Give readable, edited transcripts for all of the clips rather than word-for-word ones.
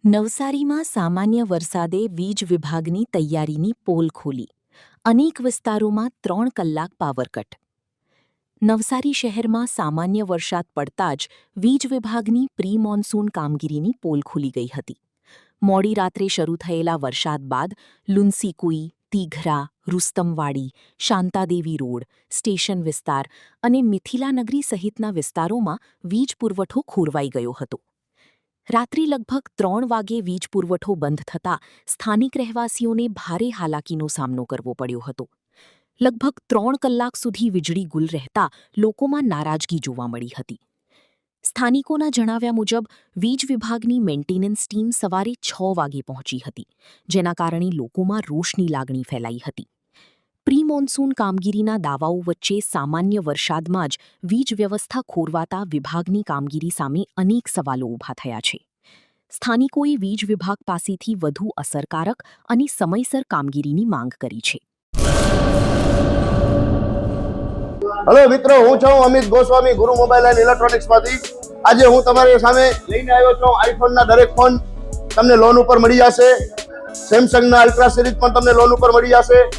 નવસારીમાં સામાન્ય વરસાદે વીજ વિભાગની તૈયારીની પોલ ખોલી. અનેક વિસ્તારોમાં 3 કલાક પાવર કટ. નવસારી શહેરમાં સામાન્ય વરસાદ પડતા જ વીજ વિભાગની પ્રી મોન્સૂન કામગીરીની પોલ ખુલી ગઈ હતી. મોડી રાત્રે શરૂ થયેલા વરસાદ બાદ લુન્સીકુઈ, તીઘરા, રુસ્તમવાડી, શાંતાદેવી રોડ, સ્ટેશન વિસ્તાર અને મિથિલાનગરી સહિતના વિસ્તારોમાં વીજ પુરવઠો ખોરવાઈ ગયો હતો. રાત્રે લગભગ 3 વાગે વીજ પુરવઠો બંધ થતાં સ્થાનિક રહેવાસીઓને ભારે હાલાકીનો સામનો કરવો પડ્યો હતો. લગભગ 3 કલાક સુધી વીજળી ગુલ રહેતા લોકોમાં નારાજગી જોવા મળી હતી. સ્થાનિકોના જણાવ્યા મુજબ વીજ વિભાગની મેન્ટેનન્સ ટીમ સવારે 6 વાગે પહોંચી હતી, જેના કારણે લોકોમાં રોષની લાગણી ફેલાઈ હતી. પ્રી મોન્સૂન કામગીરીના દાવાઓ વચ્ચે સામાન્ય વરસાદમાં જ વીજ વ્યવસ્થા ખોરવાતા વિભાગની કામગીરી સામે અનેક સવાલો ઊભા થયા છે. સ્થાનિકોએ વીજ વિભાગ પાસેથી વધુ અસરકારક અને સમયસર કામગીરીની માંગ કરી છે. હેલો મિત્રો, હું છું અમિત ગોસ્વામી, ગુરુ મોબાઈલ એન્ડ ઇલેક્ટ્રોનિક્સમાંથી. આજે હું તમારી સામે લઈને આવ્યો છું આઈફોનના દરેક ફોન તમને લોન ઉપર મળી જશે. સેમસંગના અલ્ટ્રા સિરીઝ પણ તમને લોન ઉપર મળી જશે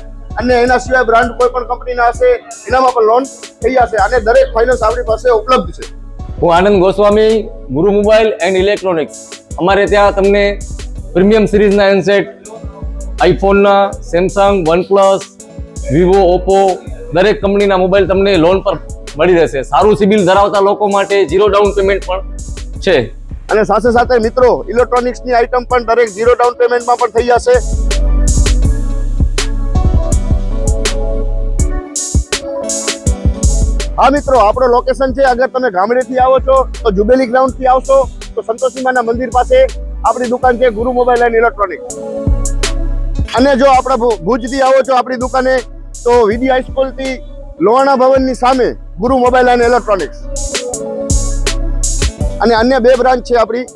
અને એના સિવાય બ્રાન્ડ કોઈ પણ કંપનીના હશે એનામાં પણ લોન થઈ જશે અને દરેક ફાઇનાન્સ આપણી પાસે ઉપલબ્ધ છે. હું આનંદ ગોસ્વામી, ગુરુ મોબાઈલ એન્ડ ઇલેક્ટ્રોનિક્સ. અમારે ત્યાં તમને પ્રીમિયમ સિરીઝના હેન્ડસેટ, આઈફોનના, સેમસંગ, વનપ્લસ, વિવો, ઓપ્પો દરેક કંપનીના મોબાઈલ તમને લોન પર મળી રહેશે. સારું સિબિલ ધરાવતા લોકો માટે 0 ડાઉન પેમેન્ટ પણ છે. અને સાથે સાથે મિત્રો ઇલેક્ટ્રોનિક્સની આઇટમ પણ દરેક 0 ડાઉન પેમેન્ટમાં પણ થઈ જશે. હા મિત્રો, આપણો લોકેશન છે, અગર તમે ગામડેથી આવો છો તો જુબેલી ગ્રાઉન્ડથી આવશો તો સંતોષીમાના મંદિર પાસે આપણી દુકાન છે ગુરુ મોબાઈલ એન્ડ ઇલેક્ટ્રોનિક્સ. અને જો આપણે ભુજથી આવો છો આપણી દુકાને તો વીડી હાઈસ્કૂલથી લોહાણા ભવનની સામે ગુરુ મોબાઈલ એન્ડ ઇલેક્ટ્રોનિક્સ. અને અન્ય 2 બ્રાન્ચ છે આપણી,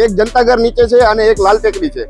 એક જનતાગર નીચે છે અને એક લાલ ટેકરી છે.